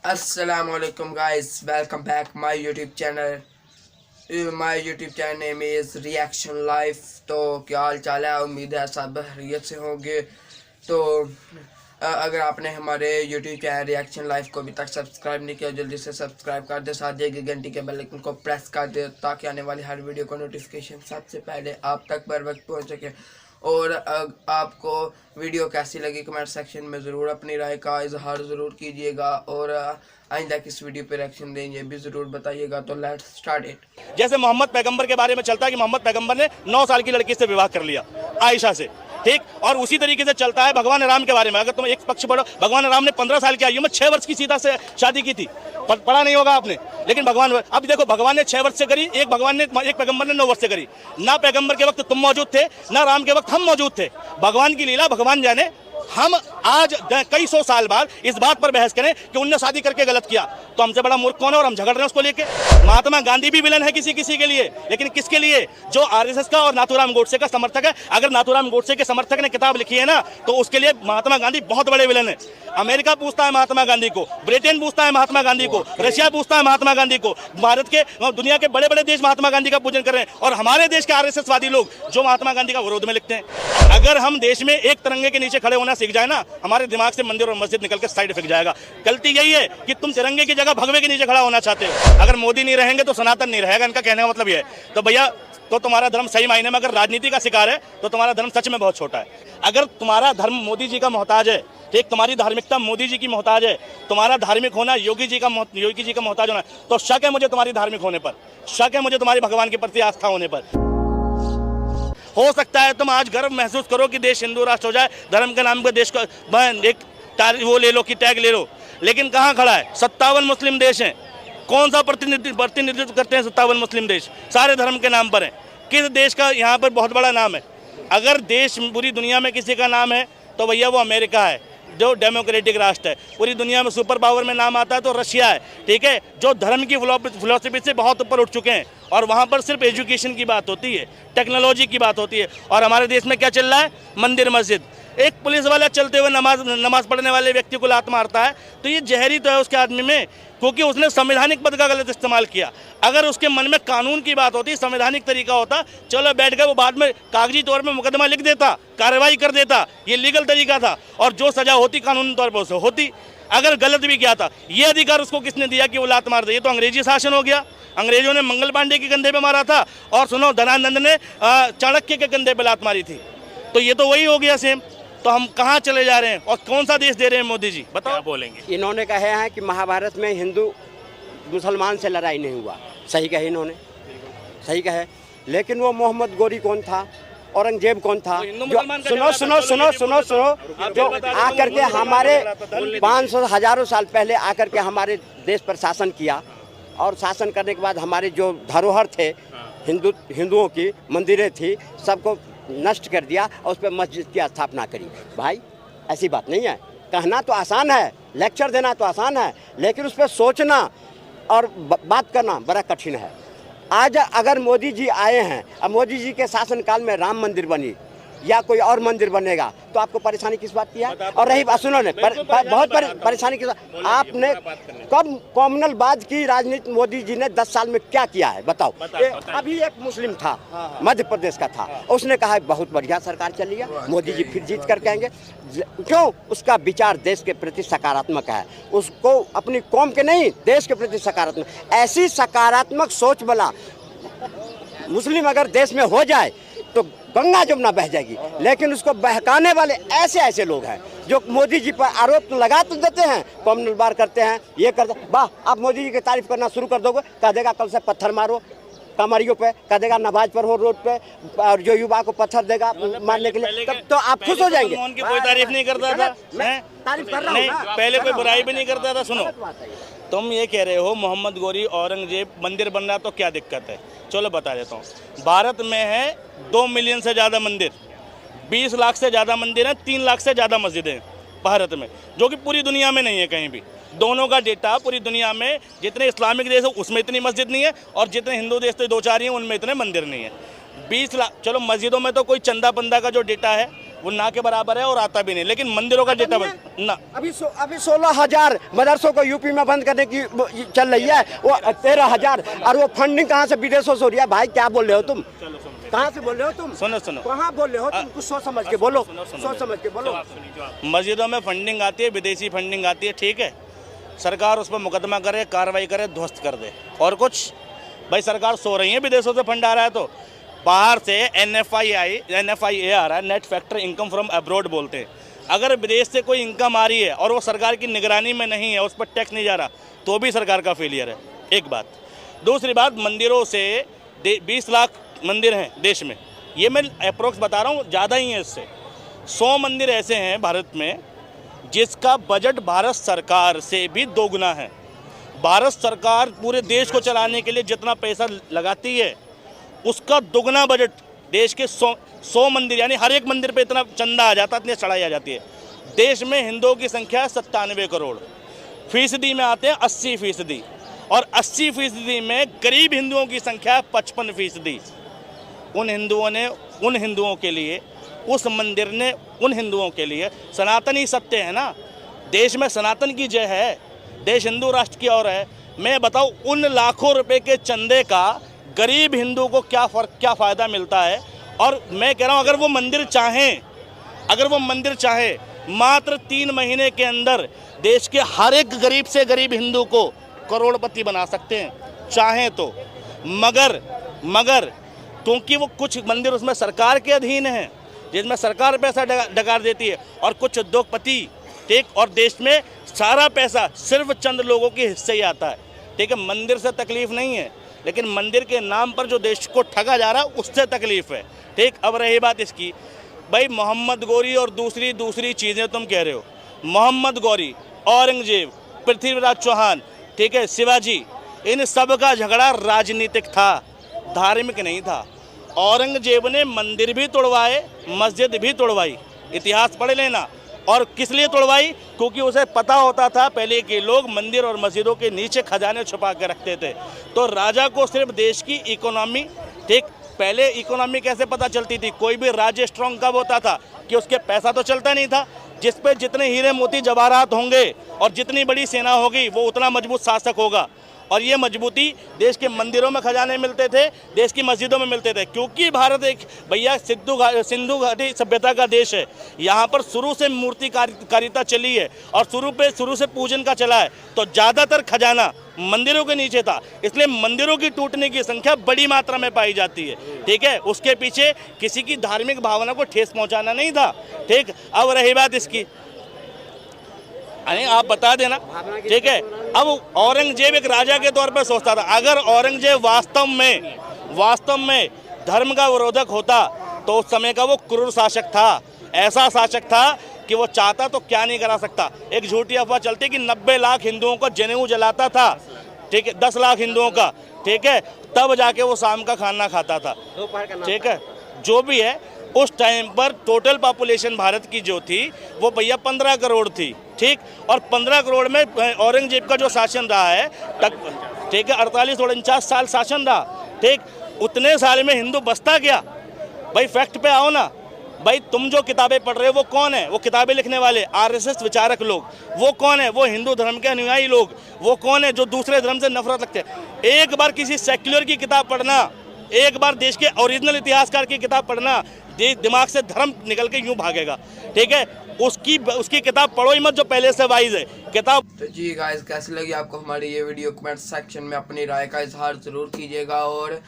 Assalamualaikum guys, welcome back my YouTube channel. My YouTube channel name is Reaction Life. तो क्या हाल चाल है, उम्मीद है सब खैरियत से होंगे। तो अगर आपने हमारे YouTube चैनल रिएक्शन लाइफ को अभी तक सब्सक्राइब नहीं किया, जल्दी से सब्सक्राइब कर दे, साथ ही घंटी के बेल आइकन को प्रेस कर दे ताकि आने वाली हर वीडियो का नोटिफिकेशन सबसे पहले आप तक बर वक्त पहुँच सके। और आपको वीडियो कैसी लगी कमेंट सेक्शन में ज़रूर अपनी राय का इजहार ज़रूर कीजिएगा, और आइंदा किस वीडियो पे रिएक्शन दें ये भी ज़रूर बताइएगा। तो लेट्स स्टार्ट इट। जैसे मोहम्मद पैगंबर के बारे में चलता है कि मोहम्मद पैगंबर ने 9 साल की लड़की से विवाह कर लिया, आयशा से, ठीक। और उसी तरीके से चलता है भगवान राम के बारे में। अगर तुम एक पक्ष पढ़ो, भगवान राम ने 15 साल की आयु में 6 वर्ष की सीता से शादी की थी। पढ़ा नहीं होगा आपने, लेकिन भगवान, अब देखो, भगवान ने 6 वर्ष से करी, एक पैगंबर ने 9 वर्ष से करी। ना पैगंबर के वक्त तुम मौजूद थे, ना राम के वक्त हम मौजूद थे। भगवान की लीला भगवान जाने। हम आज कई 100 साल बाद इस बात पर बहस करें कि उनने शादी करके गलत किया, तो हमसे बड़ा मूर्ख कौन है? और हम झगड़ रहे हैं उसको लेके। महात्मा गांधी भी विलन है किसी किसी के लिए, लेकिन किसके लिए? जो आरएसएस का और नाथूराम गोडसे का समर्थक है। अगर नाथूराम गोडसे के समर्थक ने किताब लिखी है ना, तो उसके लिए महात्मा गांधी बहुत बड़े विलन है। अमेरिका पूछता है महात्मा गांधी को, ब्रिटेन पूछता है महात्मा गांधी को, रशिया पूछता है महात्मा गांधी को। भारत के, दुनिया के बड़े बड़े देश महात्मा गांधी का पूजन कर रहे हैं, और हमारे देश के आरएसएस वादी लोग जो महात्मा गांधी का विरोध में लिखते हैं। अगर हम देश में एक तिरंगे के नीचे खड़े होना सीख जाए ना, हमारे दिमाग से मंदिर और मस्जिद निकल के साइड फेंक जाएगा। गलती यही है कि तुम तिरंगे की जगह भगवे के नीचे खड़ा होना चाहते हो। अगर मोदी नहीं रहेंगे तो सनातन नहीं रहेगा, इनका कहने का मतलब ये है। तो भैया, तो तुम्हारा धर्म सही मायने में अगर राजनीति का शिकार है तो तुम्हारा धर्म सच में बहुत छोटा है। अगर तुम्हारा धर्म मोदी जी का मोहताज है, ठीक, तुम्हारी धार्मिकता मोदी जी की मोहताज है, तुम्हारा धार्मिक होना योगी जी का मोहताज होना, तो शक है मुझे तुम्हारी धार्मिक होने पर, शक है मुझे तुम्हारी भगवान के प्रति आस्था होने पर। हो सकता है तुम आज गर्व महसूस करो कि देश हिंदू राष्ट्र हो जाए, धर्म के नाम पे देश को एक वो ले लो कि टैग ले लो, लेकिन कहाँ खड़ा है? 57 मुस्लिम देश हैं। कौन सा प्रतिनिधित्व करते हैं 57 मुस्लिम देश? सारे धर्म के नाम पर हैं। किस देश का यहाँ पर बहुत बड़ा नाम है? अगर देश पूरी दुनिया में किसी का नाम है तो भैया वो अमेरिका है, जो डेमोक्रेटिक राष्ट्र है। पूरी दुनिया में सुपर पावर में नाम आता है तो रशिया है, ठीक है, जो धर्म की फिलॉसफी से बहुत ऊपर उठ चुके हैं, और वहाँ पर सिर्फ एजुकेशन की बात होती है, टेक्नोलॉजी की बात होती है। और हमारे देश में क्या चल रहा है? मंदिर मस्जिद। एक पुलिस वाला चलते हुए नमाज पढ़ने वाले व्यक्ति को लात मारता है, तो ये जहरी तो है उसके आदमी में, क्योंकि उसने संवैधानिक पद का गलत इस्तेमाल किया। अगर उसके मन में कानून की बात होती, संवैधानिक तरीका होता, चलो बैठ गए, वो बाद में कागजी तौर पर मुकदमा लिख देता, कार्रवाई कर देता, ये लीगल तरीका था, और जो सजा होती कानूनी तौर पर उसे होती। अगर गलत भी किया था, ये अधिकार उसको किसने दिया कि वो लात मार दे? ये तो अंग्रेजी शासन हो गया। अंग्रेजों ने मंगल पांडे के कंधे पे मारा था, और सुनो, धनानंद ने चाणक्य के कंधे पे लात मारी थी। तो ये तो वही हो गया सेम। तो हम कहाँ चले जा रहे हैं, और कौन सा देश दे रहे हैं मोदी जी? बताओ, क्या बोलेंगे? इन्होंने कहे हैं कि महाभारत में हिंदू मुसलमान से लड़ाई नहीं हुआ। सही कहे इन्होंने, सही कहे, लेकिन वो मोहम्मद गोरी कौन था? औरंगजेब कौन था? सुनो सुनो सुनो सुनो सुनो, जो आकर के हमारे 500 हजारों साल पहले आकर के हमारे देश पर शासन किया, और शासन करने के बाद हमारे जो धरोहर थे हिंदुओं की मंदिरें थी, सबको नष्ट कर दिया, और उस पर मस्जिद की स्थापना करी। भाई, ऐसी बात नहीं है। कहना तो आसान है, लेक्चर देना तो आसान है, लेकिन उस पर सोचना और बात करना बड़ा कठिन है। आज अगर मोदी जी आए हैं, अब मोदी जी के शासनकाल में राम मंदिर बनी या कोई और मंदिर बनेगा, तो आपको परेशानी किस बात की है? और रही बात, सुनो ने, बहुत परेशानी किस बात? आपने कब कॉमनलबाज की राजनीति मोदी जी ने 10 साल में क्या किया है? बताओ। अभी एक मुस्लिम था, मध्य प्रदेश का था, उसने कहा बहुत बढ़िया सरकार चली है, मोदी जी फिर जीत कर कहेंगे। क्यों? उसका विचार देश के प्रति सकारात्मक है, उसको अपनी कौम के नहीं, देश के प्रति सकारात्मक। ऐसी सकारात्मक सोच वाला मुस्लिम अगर देश में हो जाए तो गंगा जमुना बह जाएगी। लेकिन उसको बहकाने वाले ऐसे ऐसे लोग हैं जो मोदी जी पर आरोप लगा तो देते हैं, कॉमनल बार करते हैं, ये करते, वाह, आप मोदी जी की तारीफ करना शुरू कर दोगे, कह देगा कल से पत्थर मारो कमरियों पे, कह देगा नमाज पढ़ो रोड पे, और जो युवा को पत्थर देगा मारने के लिए, तब तो आप खुश हो जाएंगे। उनकी कोई तारीफ नहीं करता था, तारीफ कर रहा हूं, पहले कोई बुराई भी नहीं करता था। सुनो, तुम ये कह रहे हो मोहम्मद गोरी, औरंगजेब, मंदिर बन रहा, तो क्या दिक्कत है? चलो बता देता हूँ। भारत में है 2 मिलियन से ज़्यादा मंदिर, 20 लाख से ज़्यादा मंदिर हैं, 3 लाख से ज़्यादा मस्जिदें हैं भारत में, जो कि पूरी दुनिया में नहीं है कहीं भी। दोनों का डेटा, पूरी दुनिया में जितने इस्लामिक देश है उसमें इतनी मस्जिद नहीं है, और जितने हिंदू देश 2-4 हैं उनमें इतने मंदिर नहीं है। 20 लाख, चलो मस्जिदों में तो कोई चंदा पंदा का जो डेटा है वो ना के बराबर है और आता भी नहीं। लेकिन मंदिरों का डेटा ना अभी 16,000 मदरसों को यूपी में बंद करने की चल रही है, वो 13,000, और वो फंडिंग कहाँ से विदेशों से हो रही है। भाई क्या बोल रहे हो तुम, कहाँ से बोल रहे हो तुम, सुनो कहाँ बोल रहे हो तुम, कुछ सोच समझ के बोलो, सोच समझ के बोलो। मस्जिदों में फंडिंग आती है, विदेशी फंडिंग आती है, ठीक है, सरकार उस पर मुकदमा करे, कार्रवाई करे, ध्वस्त कर दे। और कुछ भाई सरकार सो रही है, विदेशों से फंड आ रहा है तो बाहर से NFI आ रहा है, net factor income from abroad बोलते हैं। अगर विदेश से कोई इनकम आ रही है और वो सरकार की निगरानी में नहीं है, उस पर टैक्स नहीं जा रहा, तो भी सरकार का फेलियर है, एक बात। दूसरी बात, मंदिरों से 20 लाख मंदिर हैं देश में, ये मैं अप्रोक्स बता रहा हूँ, ज़्यादा ही है इससे। 100 मंदिर ऐसे हैं भारत में जिसका बजट भारत सरकार से भी दोगुना है। भारत सरकार पूरे देश को चलाने के लिए जितना पैसा लगाती है उसका दुगना बजट देश के 100 मंदिर, यानी हर एक मंदिर पे इतना चंदा आ जाता है, इतनी चढ़ाई आ जाती है। देश में हिंदुओं की संख्या है 97 करोड़, फीसदी में आते हैं 80%, और 80% में गरीब हिंदुओं की संख्या है 55%। उन हिंदुओं के लिए उस मंदिर ने, उन हिंदुओं के लिए सनातन ही सत्य है ना, देश में सनातन की जय है, देश हिंदू राष्ट्र की ओर है। मैं बताऊं, उन लाखों रुपए के चंदे का गरीब हिंदू को क्या फ़ायदा मिलता है। और मैं कह रहा हूं, अगर वो मंदिर चाहे मात्र 3 महीने के अंदर देश के हर एक गरीब से गरीब हिंदू को करोड़पति बना सकते हैं, चाहें तो। मगर क्योंकि वो कुछ मंदिर उसमें सरकार के अधीन हैं, जिसमें सरकार पैसा डकार देती है, और कुछ उद्योगपति, ठीक, और देश में सारा पैसा सिर्फ चंद लोगों के हिस्से ही आता है, ठीक है। मंदिर से तकलीफ नहीं है, लेकिन मंदिर के नाम पर जो देश को ठगा जा रहा है उससे तकलीफ है, ठीक। अब रही बात इसकी, भाई मोहम्मद गौरी और दूसरी चीज़ें तुम कह रहे हो, मोहम्मद गौरी, औरंगजेब, पृथ्वीराज चौहान, ठीक है, शिवाजी, इन सब का झगड़ा राजनीतिक था, धार्मिक नहीं था। औरंगजेब ने मंदिर भी तोड़वाए, मस्जिद भी तोड़वाई, इतिहास पढ़ लेना। और किस लिए तोड़वाई? क्योंकि उसे पता होता था पहले के लोग मंदिर और मस्जिदों के नीचे खजाने छुपा के रखते थे। तो राजा को सिर्फ देश की इकोनॉमी, ठीक, पहले इकोनॉमी कैसे पता चलती थी? कोई भी राज्य स्ट्रॉन्ग कब होता था कि उसके पैसा तो चलता नहीं था, जिस पे जितने हीरे मोती जवाहरात होंगे और जितनी बड़ी सेना होगी वो उतना मजबूत शासक होगा। और ये मजबूती देश के मंदिरों में खजाने मिलते थे, देश की मस्जिदों में मिलते थे, क्योंकि भारत एक भैया सिंधु घाटी सभ्यता का देश है। यहाँ पर शुरू से मूर्तिकारिता चली है और शुरू से पूजन का चला है, तो ज़्यादातर खजाना मंदिरों के नीचे था, इसलिए मंदिरों की टूटने की संख्या बड़ी मात्रा में पाई जाती है, ठीक है। उसके पीछे किसी की धार्मिक भावना को ठेस पहुँचाना नहीं था, ठीक। अब रही बात इसकी, अरे आप बता देना, ठीक है। अब औरंगजेब एक राजा के तौर पर सोचता था, अगर औरंगजेब वास्तव में धर्म का विरोधक होता तो उस समय का वो क्रूर शासक था, ऐसा शासक था कि वो चाहता तो क्या नहीं करा सकता। एक झूठी अफवाह चलती कि 90 लाख हिंदुओं को जनेऊ जलाता था, ठीक है, 10 लाख हिंदुओं का, ठीक है, तब जाके वो शाम का खाना खाता था, ठीक है। जो भी है, उस टाइम पर टोटल पॉपुलेशन भारत की जो थी वो भैया 15 करोड़ थी, ठीक। और 15 करोड़ में औरंगजेब का जो शासन रहा है, ठीक है, 48 और 49 साल शासन रहा, ठीक। उतने साल में हिंदू बसता क्या? भाई फैक्ट पे आओ ना भाई। तुम जो किताबें पढ़ रहे हो वो कौन है? वो किताबें लिखने वाले RSS विचारक लोग, वो कौन है? वो हिंदू धर्म के अनुयायी लोग, वो कौन है जो दूसरे धर्म से नफरत रखते हैं? एक बार किसी सेक्युलर की किताब पढ़ना, एक बार देश के ओरिजिनल इतिहासकार की किताब पढ़ना, दिमाग से धर्म निकल के यूं भागेगा, ठीक है। उसकी किताब पढ़ो ही मत जो पहले से वाइज है किताब। तो जी गाइस, कैसी लगी आपको हमारी ये वीडियो? कमेंट सेक्शन में अपनी राय का इजहार ज़रूर कीजिएगा। और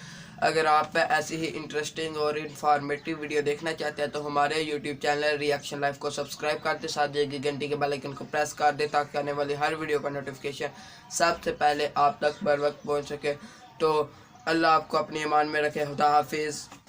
अगर आप ऐसी ही इंटरेस्टिंग और इन्फॉर्मेटिव वीडियो देखना चाहते हैं तो हमारे YouTube चैनल रिएक्शन लाइव को सब्सक्राइब कर दे, साथ ही घंटी के बेल आइकन को प्रेस कर दे ताकि आने वाली हर वीडियो का नोटिफिकेशन सबसे पहले आप तक बर वक्त पहुँच सके। तो अल्लाह आपको अपने ईमान में रखे। खुदा हाफिज़।